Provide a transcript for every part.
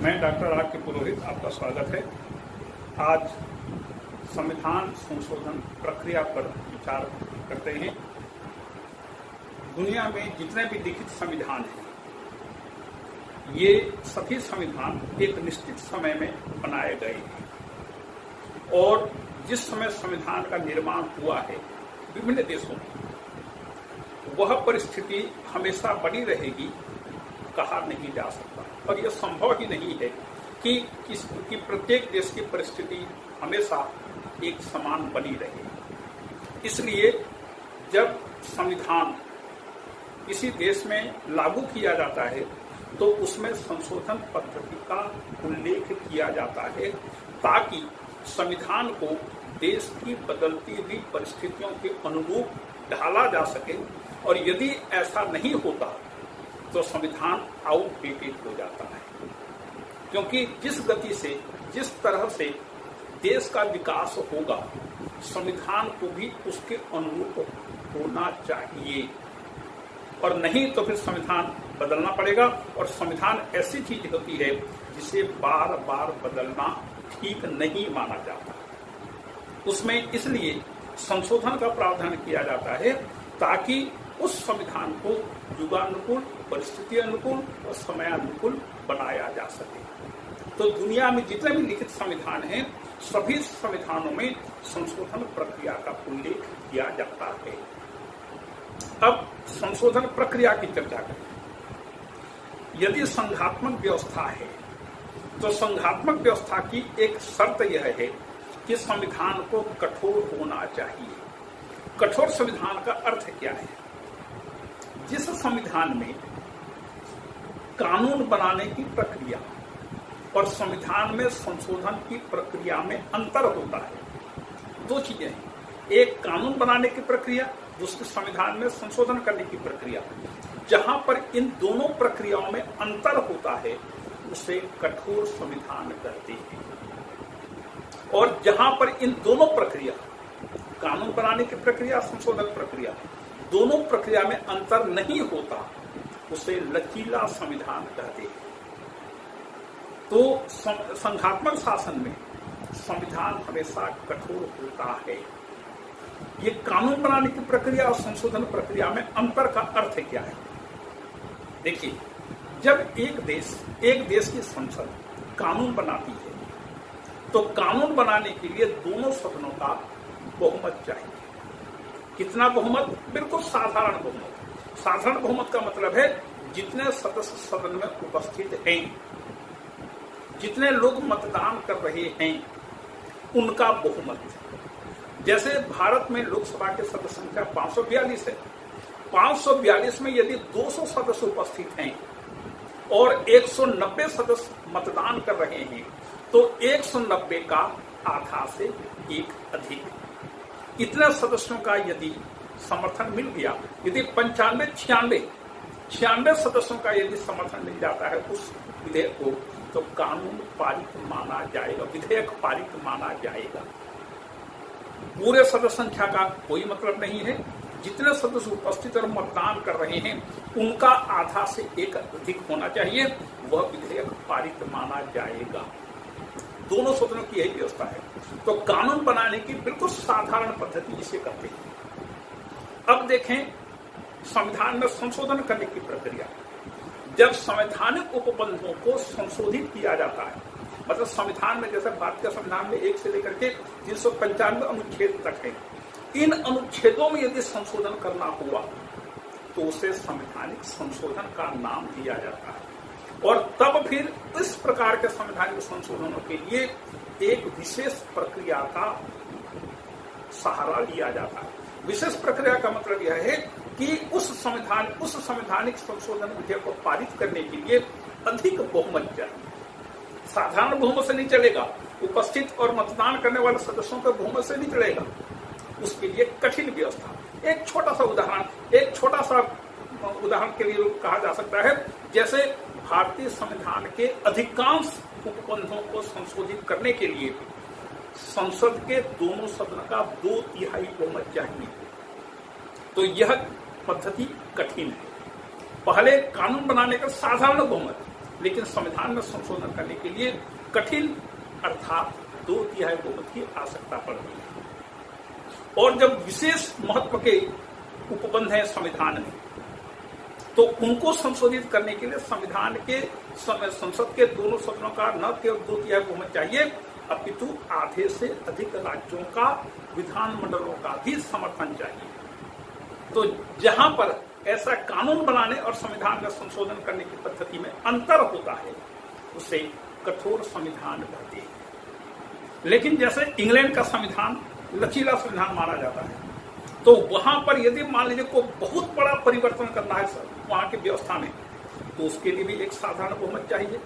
मैं doctor R के पुरोहित, आपका स्वागत है। आज संविधान संशोधन प्रक्रिया पर विचार करते हैं। दुनिया में जितने भी लिखित संविधान हैं, ये सभी संविधान एक निश्चित समय में बनाए गए हैं और जिस समय संविधान का निर्माण हुआ है विभिन्न देशों में, वह परिस्थिति हमेशा बनी रहेगी कहा नहीं जा सकता, और यह संभव ही नहीं है कि प्रत्येक देश की परिस्थिति हमेशा एक समान बनी रहे। इसलिए जब संविधान किसी देश में लागू किया जाता है तो उसमें संशोधन पद्धति का उल्लेख किया जाता है ताकि संविधान को देश की बदलती हुई परिस्थितियों के अनुरूप ढाला जा सके, और यदि ऐसा नहीं होता तो संविधान आउटडेटेड हो जाता है। क्योंकि जिस गति से, जिस तरह से देश का विकास होगा, संविधान को भी उसके अनुरूप होना चाहिए, और नहीं तो फिर संविधान बदलना पड़ेगा। और संविधान ऐसी चीज होती है जिसे बार बार बदलना ठीक नहीं माना जाता। उसमें इसलिए संशोधन का प्रावधान किया जाता है ताकि उस संविधान को युगानुकूल, परिस्थिति अनुकूल और समयानुकूल बनाया जा सके। तो दुनिया में जितने भी लिखित संविधान हैं, सभी संविधानों में संशोधन प्रक्रिया का उल्लेख किया जाता है। अब संशोधन प्रक्रिया की चर्चा करें। यदि संघात्मक व्यवस्था है तो संघात्मक व्यवस्था की एक शर्त यह है कि संविधान को कठोर होना चाहिए। कठोर संविधान का अर्थ क्या है? जिस संविधान में कानून बनाने की प्रक्रिया और संविधान में संशोधन की प्रक्रिया में अंतर होता है। दो चीजें हैं, एक कानून बनाने की प्रक्रिया, दूसरी संविधान में संशोधन करने की प्रक्रिया। जहां पर इन दोनों प्रक्रियाओं में अंतर होता है उसे कठोर संविधान कहते हैं, और जहां पर इन दोनों प्रक्रिया, कानून बनाने की प्रक्रिया, संशोधन प्रक्रिया, दोनों प्रक्रिया में अंतर नहीं होता उसे लचीला संविधान कहते हैं। तो संघात्मक शासन में संविधान हमेशा कठोर होता है। ये कानून बनाने की प्रक्रिया और संशोधन प्रक्रिया में अंतर का अर्थ क्या है? देखिए, जब एक देश की संसद कानून बनाती है तो कानून बनाने के लिए दोनों सदनों का बहुमत चाहिए। कितना बहुमत? बिल्कुल साधारण बहुमत। साधारण बहुमत का मतलब है जितने सदस्य सदन में उपस्थित हैं, जितने लोग मतदान कर रहे हैं, उनका बहुमत। जैसे भारत में लोकसभा की सदस्य संख्या 542 है। 542 में यदि 200 सदस्य उपस्थित हैं और 190 सदस्य मतदान कर रहे हैं तो 190 का आधा से एक अधिक, इतने सदस्यों का यदि समर्थन मिल गया, यदि 96 सदस्यों का यदि समर्थन मिल जाता है उस विधेयक को, तो कानून पारित माना जाएगा, विधेयक पारित माना जाएगा। पूरे सदस्य संख्या का कोई मतलब नहीं है। जितने सदस्य उपस्थित और मतदान कर रहे हैं उनका आधा से एक अधिक होना चाहिए, वह विधेयक पारित माना जाएगा। दोनों सदनों की यही व्यवस्था है। तो कानून बनाने की बिल्कुल साधारण पद्धति जिसे कहते हैं। अब देखें संविधान में संशोधन करने की प्रक्रिया। जब संवैधानिक उपबंधों को संशोधित किया जाता है, मतलब संविधान में, जैसे भारतीय संविधान में 1 से लेकर के 395 अनुच्छेद तक है, इन अनुच्छेदों में यदि संशोधन करना हुआ तो उसे संवैधानिक संशोधन का नाम दिया जाता है। और तब फिर इस प्रकार के संवैधानिक संशोधनों के लिए एक विशेष प्रक्रिया का सहारा लिया जाता है। विशेष प्रक्रिया का मतलब यह है कि उस संवैधानिक संशोधन विधेयक को पारित करने के लिए अधिक बहुमत चाहिए। साधारण बहुमत से नहीं चलेगा, उपस्थित और मतदान करने वाले सदस्यों के बहुमत से नहीं चलेगा। उसके लिए कठिन व्यवस्था। एक छोटा सा उदाहरण के लिए कहा जा सकता है, जैसे भारतीय संविधान के अधिकांश उपबंधों को संशोधित करने के लिए संसद के दोनों सदन का 2/3 बहुमत चाहिए। तो यह पद्धति कठिन है। पहले कानून बनाने का साधारण बहुमत, लेकिन संविधान में संशोधन करने के लिए कठिन अर्थात 2/3 बहुमत की आवश्यकता पड़ती है। और जब विशेष महत्व के उपबंध हैं संविधान में, तो उनको संशोधित करने के लिए संविधान के संसद के दोनों सदनों का न केवल 2/3 बहुमत चाहिए, अपितु आधे से अधिक राज्यों का विधानमंडलों का भी समर्थन चाहिए। तो जहां पर ऐसा कानून बनाने और संविधान में संशोधन करने की पद्धति में अंतर होता है, उसे कठोर संविधान कहते हैं। लेकिन जैसे इंग्लैंड का संविधान लचीला संविधान माना जाता है, तो वहां पर यदि मान लीजिए को बहुत बड़ा परिवर्तन करना है वहां की व्यवस्था में, तो उसके लिए भी एक साधारण बहुमत चाहिए,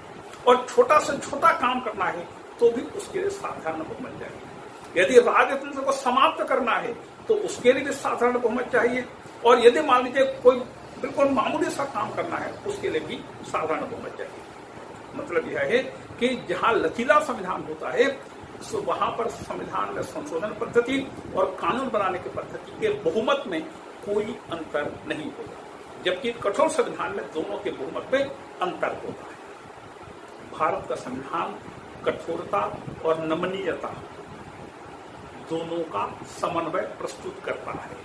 और छोटा से छोटा काम करना है तो भी उसके लिए साधारण बहुमत चाहिए। यदि राजतंत्र को समाप्त करना है तो उसके लिए भी साधारण बहुमत चाहिए, और यदि मान लीजिए कोई बिल्कुल मामूली सा काम करना है उसके लिए भी साधारण बहुमत चाहिए। मतलब यह है कि जहां लचीला संविधान होता है तो वहां पर संविधान में संशोधन पद्धति और कानून बनाने की पद्धति के बहुमत में कोई अंतर नहीं होता, जबकि कठोर संविधान में दोनों के बहुमत में अंतर होता है। भारत का संविधान कठोरता और नमनीयता दोनों का समन्वय प्रस्तुत करता है।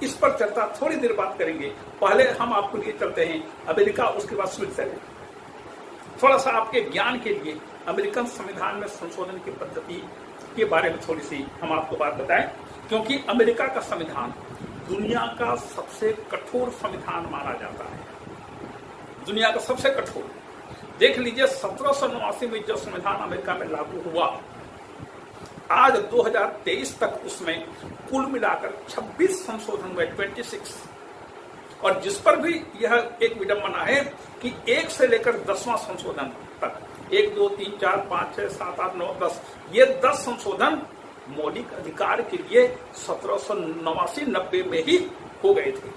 इस पर चर्चा थोड़ी देर बात करेंगे। पहले हम आपको लिए चलते हैं अमेरिका, उसके बाद स्विट्जरलैंड। थोड़ा सा आपके ज्ञान के लिए अमेरिकन संविधान में संशोधन की पद्धति के बारे में थोड़ी सी हम आपको बात बताएं, क्योंकि अमेरिका का संविधान दुनिया का सबसे कठोर संविधान माना जाता है। दुनिया का सबसे कठोर। देख लीजिए 1789 में जो संविधान अमेरिका में लागू हुआ, आज 2023 तक उसमें कुल मिलाकर 26 संशोधन हुए, 26। और जिस पर भी यह एक विडंबना है कि 1 से लेकर 10वां संशोधन तक, 1, 2, 3, 4, 5, 6, 7, 8, 9, 10, ये 10 संशोधन मौलिक अधिकार के लिए 1789-90 में ही हो गए थे।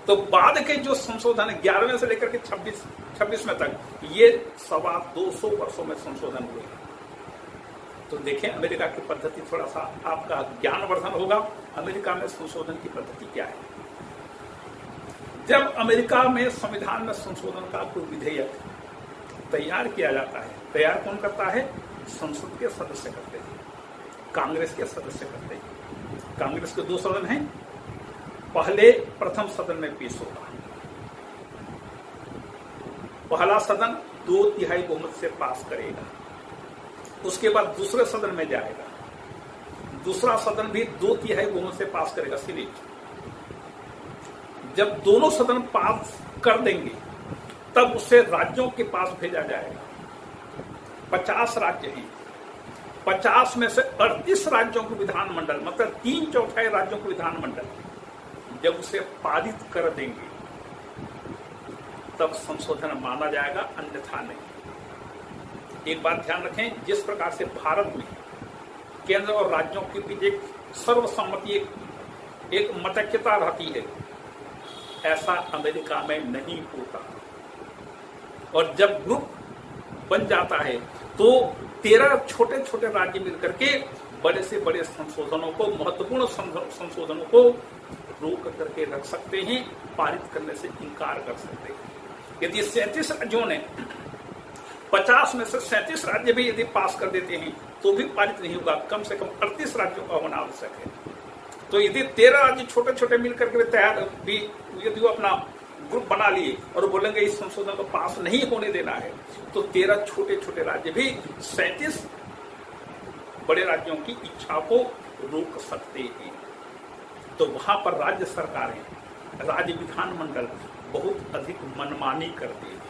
तो बाद के जो संशोधन 11वें से लेकर के 26वें तक, ये 250 वर्षों में संशोधन हुए। तो देखें अमेरिका की पद्धति, थोड़ा सा आपका ज्ञानवर्धन होगा। अमेरिका में संशोधन की पद्धति क्या है? जब अमेरिका में संविधान में संशोधन का कोई विधेयक तैयार किया जाता है, तैयार कौन करता है? संसद के सदस्य करते हैं, कांग्रेस के सदस्य करते हैं। कांग्रेस के 2 सदन हैं, पहले प्रथम सदन में पेश होगा। पहला सदन 2/3 बहुमत से पास करेगा, उसके बाद दूसरे सदन में जाएगा, दूसरा सदन भी 2/3 बहुमत से पास करेगा, सीनेट। जब दोनों सदन पास कर देंगे तब उसे राज्यों के पास भेजा जाएगा। 50 राज्य हैं, 50 में से 38 राज्यों को विधानमंडल, मतलब 3/4 राज्यों को विधानमंडल जब उसे पारित कर देंगे तब संशोधन माना जाएगा, अन्यथा नहीं। एक बात ध्यान रखें, जिस प्रकार से भारत में केंद्र और राज्यों के बीच एक सर्वसम्मति, एक मतैक्यता रहती है, ऐसा अमेरिका में नहीं होता। और जब ग्रुप बन जाता है तो 13 छोटे छोटे राज्य मिलकर के बड़े से बड़े संशोधनों को, महत्वपूर्ण संशोधनों को रोक करके रख सकते हैं, पारित करने से इनकार कर सकते हैं। यदि 37 राज्यों ने 50 में से 37 राज्य भी यदि पास कर देते हैं तो भी पारित नहीं होगा, कम से कम 38 राज्यों का होना आवश्यक है। तो यदि 13 राज्य छोटे छोटे मिलकर के तैयार भी यदि वो अपना ग्रुप बना लिए और बोलेंगे इस संशोधन को पास नहीं होने देना है, तो 13 छोटे छोटे राज्य भी 37 बड़े राज्यों की इच्छा को रोक सकते हैं। तो वहां पर राज्य सरकारें, राज्य विधानमंडल बहुत अधिक मनमानी करते हैं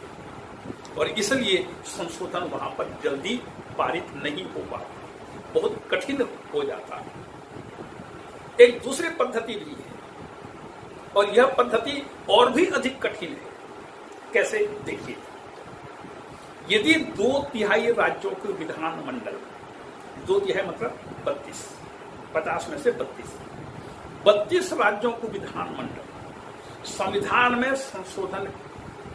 और इसलिए संशोधन वहां पर जल्दी पारित नहीं हो पाता, बहुत कठिन हो जाता है। एक दूसरी पद्धति भी है और यह पद्धति और भी अधिक कठिन है। कैसे? देखिए, यदि 2/3 राज्यों के विधानमंडल, 2/3 मतलब 32, 50 में से 32 राज्यों को विधानमंडल संविधान में संशोधन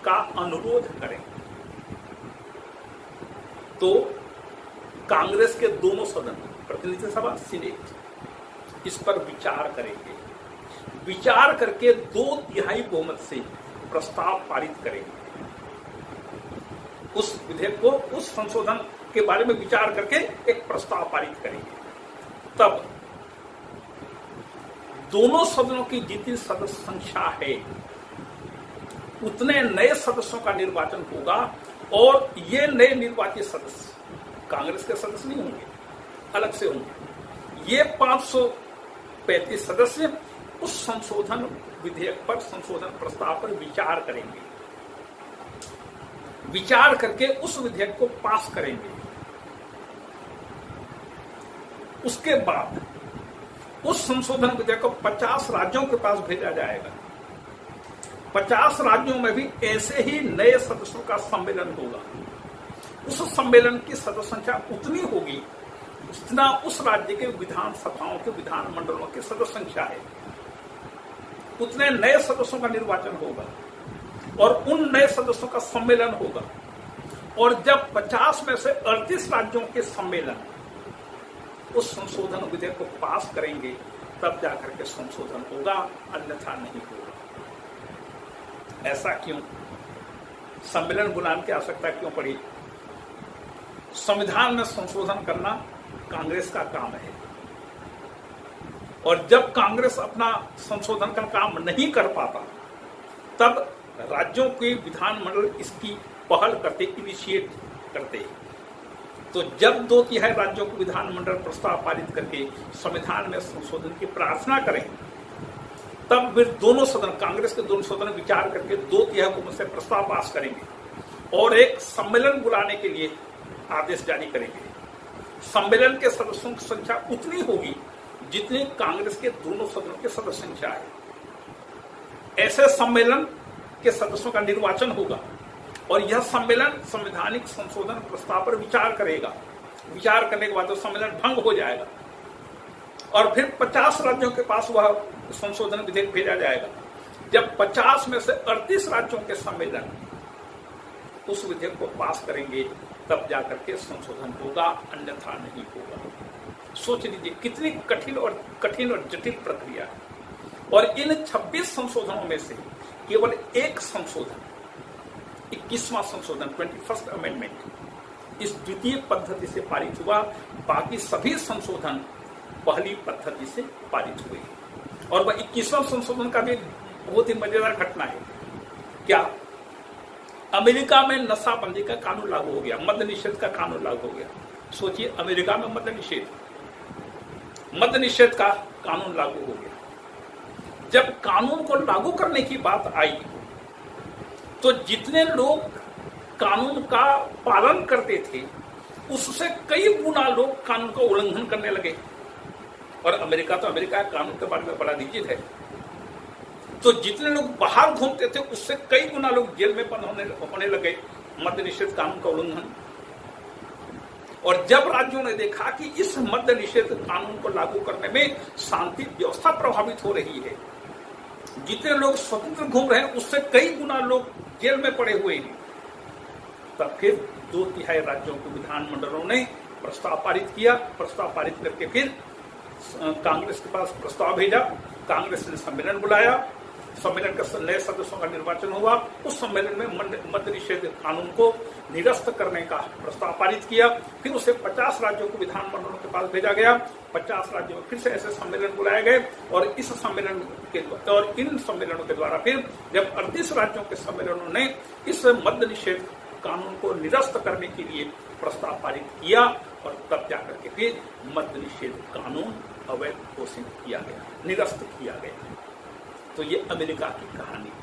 का अनुरोध करें तो कांग्रेस के दोनों सदन, प्रतिनिधि सभा, सीनेट, इस पर विचार करेंगे। विचार करके 2/3 बहुमत से प्रस्ताव पारित करेंगे। उस विधेयक को, उस संशोधन के बारे में विचार करके एक प्रस्ताव पारित करेंगे। तब दोनों सदनों की जितनी सदस्य संख्या है उतने नए सदस्यों का निर्वाचन होगा और ये नए निर्वाचित सदस्य कांग्रेस के सदस्य नहीं होंगे, अलग से होंगे। ये 535 सदस्य उस संशोधन विधेयक पर, संशोधन प्रस्ताव पर विचार करेंगे, विचार करके उस विधेयक को पास करेंगे। उसके बाद उस संशोधन विधेयक को 50 राज्यों के पास भेजा जाएगा। 50 राज्यों में भी ऐसे ही नए सदस्यों का सम्मेलन होगा। उस सम्मेलन की सदस्य संख्या उतनी होगी जितना उस राज्य के विधानसभाओं के, विधानमंडलों की सदस्य संख्या है। उतने नए सदस्यों का निर्वाचन होगा और उन नए सदस्यों का सम्मेलन होगा। और जब 50 में से 38 राज्यों के सम्मेलन उस संशोधन विधेयक को पास करेंगे तब जाकर के संशोधन होगा, अन्यथा नहीं होगा। ऐसा क्यों? सम्मेलन बुलाने की आवश्यकता क्यों पड़ी? संविधान में संशोधन करना कांग्रेस का काम है और जब कांग्रेस अपना संशोधन का काम नहीं कर पाता तब राज्यों के विधानमंडल इसकी पहल करते, इनिशिएट करते। तो जब 2/3 राज्यों को विधानमंडल प्रस्ताव पारित करके संविधान में संशोधन की प्रार्थना करें तब फिर दोनों सदन, कांग्रेस के दोनों सदन विचार करके 2/3 बहुमत से प्रस्ताव पास करेंगे और एक सम्मेलन बुलाने के लिए आदेश जारी करेंगे। सम्मेलन के सदस्यों की संख्या उतनी होगी जितनी कांग्रेस के दोनों सदनों की सदस्य संख्या है। ऐसे सम्मेलन के सदस्यों का निर्वाचन होगा और यह सम्मेलन संवैधानिक संशोधन प्रस्ताव पर विचार करेगा। विचार करने के बाद तो सम्मेलन भंग हो जाएगा और फिर 50 राज्यों के पास वह संशोधन विधेयक भेजा जाएगा। जब 50 में से 38 राज्यों के सम्मेलन उस विधेयक को पास करेंगे तब जाकर के संशोधन होगा, अन्यथा नहीं होगा। सोच लीजिए कितनी कठिन और जटिल प्रक्रिया है। और इन 26 संशोधनों में से केवल एक संशोधन, 21वां संशोधन, 21st अमेंडमेंट, इस द्वितीय पद्धति से पारित हुआ। बाकी सभी संशोधन पहली पद्धति से पारित हुए। और वह 21वां संशोधन का भी बहुत ही मजेदार घटना है। क्या अमेरिका में नशाबंदी का कानून लागू हो गया, मद्य निषेध का कानून लागू हो गया। सोचिए, अमेरिका में मद्य निषेध का कानून लागू हो गया। जब कानून को लागू करने की बात आई तो जितने लोग कानून का पालन करते थे उससे कई गुना लोग कानून का उल्लंघन करने लगे। और अमेरिका तो अमेरिका कानून के बारे में बड़ा रिजिड है। तो जितने लोग बाहर घूमते थे उससे कई गुना लोग जेल में बंद होने लगे, मद्य निषेध कानून का उल्लंघन। और जब राज्यों ने देखा कि इस मद्य निषेध कानून को लागू करने में शांति व्यवस्था प्रभावित हो रही है, जितने लोग स्वतंत्र घूम रहे हैं उससे कई गुना लोग जेल में पड़े हुए हैं, तब फिर 2/3 राज्यों के विधानमंडलों ने प्रस्ताव पारित किया। प्रस्ताव पारित करके फिर कांग्रेस के पास प्रस्ताव भेजा। कांग्रेस ने सम्मेलन बुलाया। सम्मेलन के नए सदस्यों का निर्वाचन हुआ। उस सम्मेलन में मद्य निषेध कानून को निरस्त करने का प्रस्ताव पारित किया। फिर उसे 50 राज्यों को विधानमंडलों के पास भेजा गया। 50 राज्यों में फिर से ऐसे सम्मेलन बुलाए गए और इस सम्मेलन के और इन सम्मेलनों के द्वारा फिर जब 38 राज्यों के सम्मेलनों ने इस मद्य निषेध कानून को निरस्त करने के लिए प्रस्ताव पारित किया और तब जाकर के फिर मद्य निषेध कानून अवैध घोषित किया गया, निरस्त किया गया। तो ये अमेरिका की कहानी है।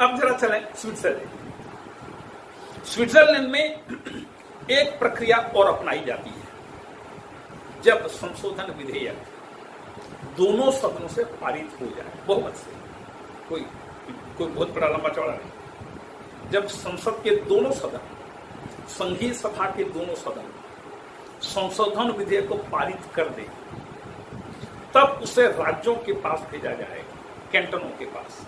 अब जरा चलें स्विट्जरलैंड। स्विट्जरलैंड में एक प्रक्रिया और अपनाई जाती है। जब संशोधन विधेयक दोनों सदनों से पारित हो जाए बहुमत से, कोई बहुत बड़ा लंबा चौड़ा नहीं, जब संसद के दोनों सदन, संघीय सभा के दोनों सदन संशोधन विधेयक को पारित कर दे, तब उसे राज्यों के पास भेजा जाएगा, कैंटनों के पास।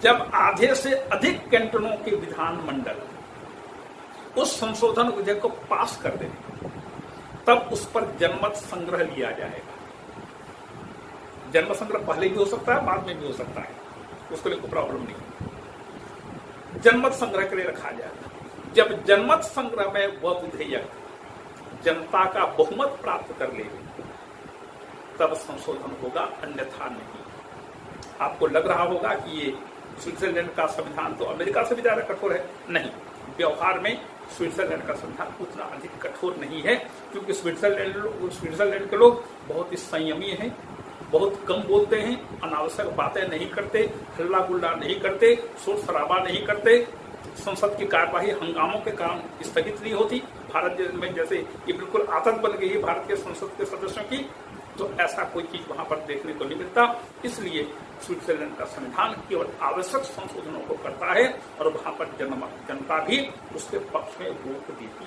जब आधे से अधिक कैंटनों के विधानमंडल उस संशोधन विधेयक को पास कर दे, तब उस पर जनमत संग्रह लिया जाएगा। जनमत संग्रह पहले भी हो सकता है, बाद में भी हो सकता है, उसके लिए कोई प्रॉब्लम नहीं। जनमत संग्रह के लिए रखा जाएगा। जब जनमत संग्रह में वह विधेयक जनता का बहुमत प्राप्त कर ले तब संशोधन होगा, अन्यथा नहीं। आपको लग रहा होगा कि ये स्विट्जरलैंड का संविधान तो अमेरिका से भी ज्यादा कठोर है। नहीं, व्यवहार में स्विट्जरलैंड का संविधान उतना अधिक कठोर नहीं है, क्योंकि स्विट्जरलैंड के लोग बहुत ही संयमी हैं, बहुत कम बोलते हैं, अनावश्यक बातें नहीं करते, हल्ला गुल्ला नहीं करते, शोर शराबा नहीं करते, संसद की कार्यवाही हंगामों के कारण स्थगित नहीं होती। भारत में जैसे ये बिल्कुल आदत बन गई है भारत के संसद के सदस्यों की, तो ऐसा कोई चीज वहां पर देखने को नहीं मिलता। इसलिए स्विट्जरलैंड का संविधान केवल आवश्यक संशोधनों को करता है और वहां पर जनता भी उसके पक्ष में वोट देती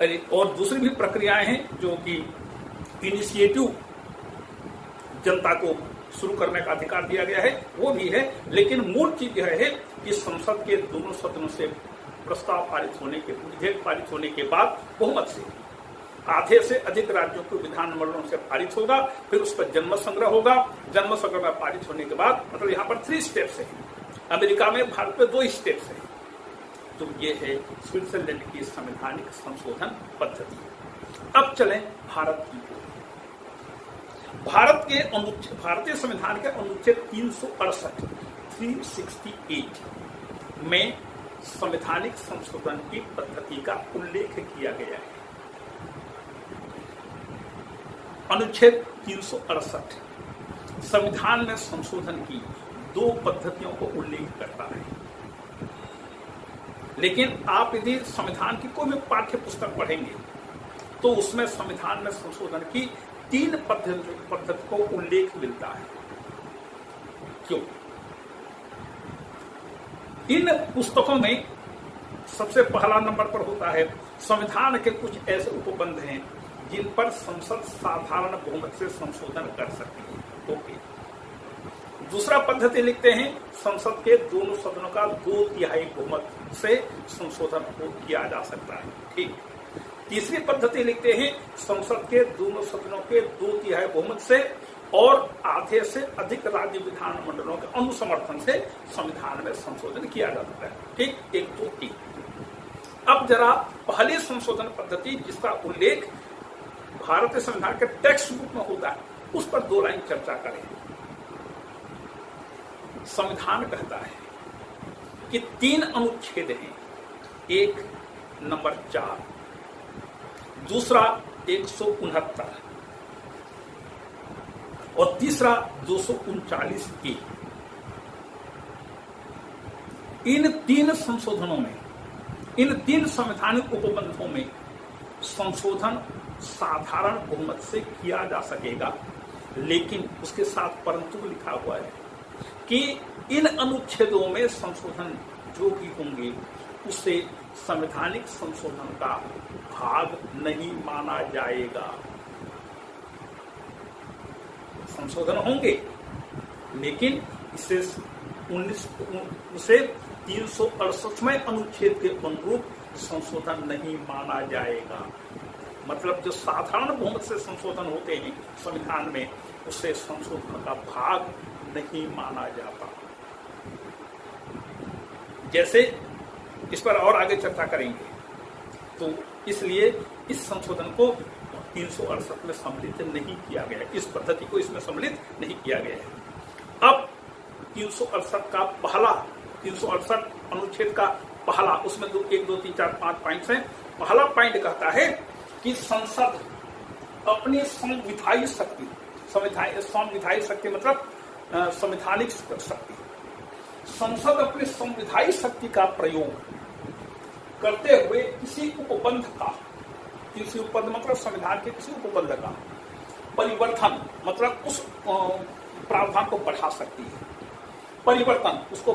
है। और दूसरी भी प्रक्रियाएं हैं जो कि इनिशिएटिव जनता को शुरू करने का अधिकार दिया गया है, वो भी है। लेकिन मूल चीज यह है कि संसद के दोनों सदनों से प्रस्ताव पारित होने के विधेयक पारित होने के बाद बहुमत से आधे से अधिक राज्यों के विधानमंडलों से पारित होगा, फिर उस पर जनमत संग्रह होगा। जनमत संग्रह में पारित होने के बाद मतलब यहाँ पर 3 स्टेप्स है, अमेरिका में, भारत में 2 स्टेप्स है। तो ये है स्विट्जरलैंड की संवैधानिक संशोधन पद्धति। अब चलें भारत की ओर। भारतीय संविधान के अनुच्छेद 368 में संवैधानिक संशोधन की पद्धति का उल्लेख किया गया है। अनुच्छेद 368 संविधान में संशोधन की 2 पद्धतियों को उल्लेख करता है। लेकिन आप यदि संविधान की कोई भी पाठ्य पुस्तक पढ़ेंगे तो उसमें संविधान में संशोधन की 3 पद्धति को उल्लेख मिलता है। क्यों? इन पुस्तकों में सबसे पहला नंबर पर होता है संविधान के कुछ ऐसे उपबंध हैं जिन पर संसद साधारण बहुमत से संशोधन कर सकती है। ओके। दूसरा पद्धति लिखते हैं संसद के दोनों सदनों का 2/3 बहुमत से संशोधन किया जा सकता है। ठीक। तीसरी पद्धति लिखते हैं संसद के दोनों सदनों के 2/3 बहुमत से और आधे से अधिक राज्य विधानमंडलों के अनुसमर्थन से संविधान में संशोधन किया जा सकता है। ठीक, 1, 2, 3। अब जरा पहली संशोधन पद्धति जिसका उल्लेख भारतीय संविधान के टेक्स्ट बुक में होता है उस पर 2 लाइन चर्चा करें। संविधान कहता है कि 3 अनुच्छेद हैं, एक नंबर 4, दूसरा 169 और तीसरा 239A। इन 3 संशोधनों में, इन 3 संवैधानिक उपबंधों में संशोधन साधारण बहुमत से किया जा सकेगा, लेकिन उसके साथ परंतु लिखा हुआ है कि इन अनुच्छेदों में संशोधन जो भी होंगे उसे संवैधानिक संशोधन का भाग नहीं माना जाएगा। संशोधन होंगे लेकिन इसे 368वें अनुच्छेद के अनुरूप संशोधन नहीं माना जाएगा। मतलब जो साधारण बहुमत से संशोधन होते हैं संविधान में, उसे संशोधन का भाग नहीं माना जाता। जैसे इस पर और आगे चर्चा करेंगे, तो इसलिए इस संशोधन को 368 में सम्मिलित नहीं किया गया है, इस पद्धति को इसमें सम्मिलित नहीं किया गया है। अब 368 का पहला 368 अनुच्छेद का पहला, उसमें 1, 2, 3, 4, 5 पॉइंट्स हैं। पहला पॉइंट कहता है कि संसद अपनी संविधायी शक्ति, संविधायी शक्ति मतलब संवैधानिक शक्ति, संसद अपनी संविधायी शक्ति का प्रयोग करते हुए किसी उपबंध का, किसी उपबंध मतलब संविधान के किसी उपबंध का परिवर्तन मतलब उस प्रावधान को बढ़ा सकती है, परिवर्तन उसको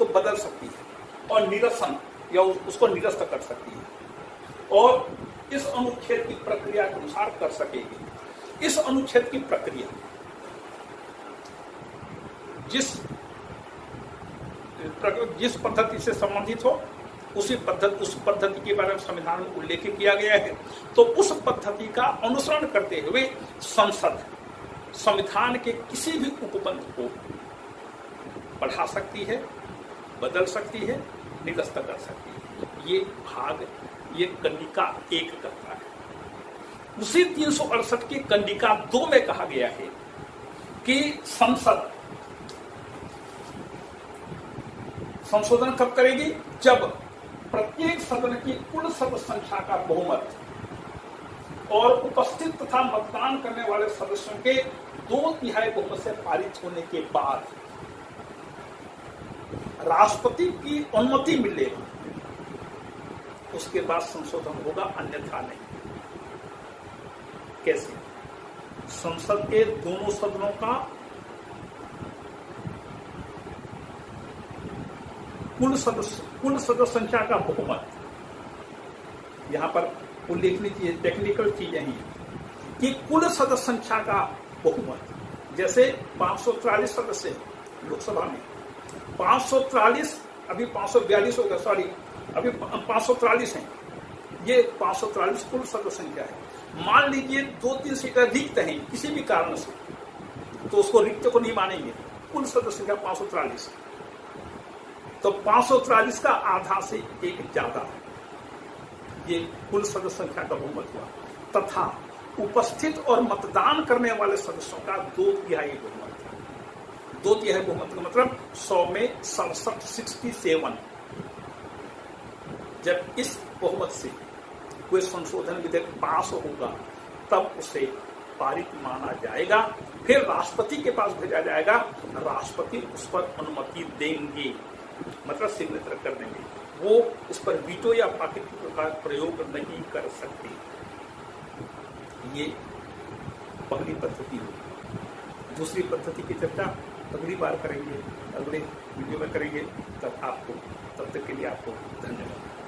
बदल सकती है और निरसन या उसको निरस्त कर सकती है और इस अनुच्छेद की प्रक्रिया के अनुसार कर सकेगी। इस अनुच्छेद की प्रक्रिया जिस पद्धति से संबंधित हो उस पद्धति के बारे में संविधान में उल्लेख किया गया है, तो उस पद्धति का अनुसरण करते हुए संसद संविधान के किसी भी उपबंध को बढ़ा सकती है, बदल सकती है, निरस्त कर सकती है। ये भाग, ये कंडिका 1 करता है। उसी 368 की कंडिका 2 में कहा गया है कि संसद संशोधन कब करेगी? जब प्रत्येक सदन की कुल सदस्य संख्या का बहुमत और उपस्थित तथा मतदान करने वाले सदस्यों के 2/3 बहुमत से पारित होने के बाद राष्ट्रपति की अनुमति मिलेगी, उसके बाद संशोधन होगा, अन्यथा नहीं। कैसे? संसद के दोनों सदनों का कुल सदस्य संख्या का बहुमत, यहां पर उल्लेखनीय चीज, टेक्निकल चीजें हैं कि कुल सदस्य संख्या का बहुमत, जैसे 543 सदस्य हैं लोकसभा में, 543 अभी 542 हो गया, सॉरी अभी 543 हैं, ये 543 कुल सदस्य संख्या है। मान लीजिए 2-3 सीटें रिक्त हैं किसी भी कारण से, तो उसको रिक्त को नहीं मानेंगे, कुल सदस्य संख्या 543, तो 543 का आधा से एक ज्यादा, ये कुल सदस्य संख्या का बहुमत हुआ, तथा उपस्थित और मतदान करने वाले सदस्यों का 2/3 बहुमत। 2/3 बहुमत का मतलब 100 में 67। जब इस बहुमत से कोई संशोधन विधेयक पास होगा तब उसे पारित माना जाएगा, फिर राष्ट्रपति के पास भेजा जाएगा, राष्ट्रपति उस पर अनुमति देंगे, मतलब सिग्नेचर कर देंगे, वो इस पर वीटो या बाकी प्रकार प्रयोग नहीं कर सकते। ये पहली पद्धति होगी। दूसरी पद्धति की चर्चा अगली बार करेंगे, अगले वीडियो में करेंगे। तब तक के लिए आपको धन्यवाद।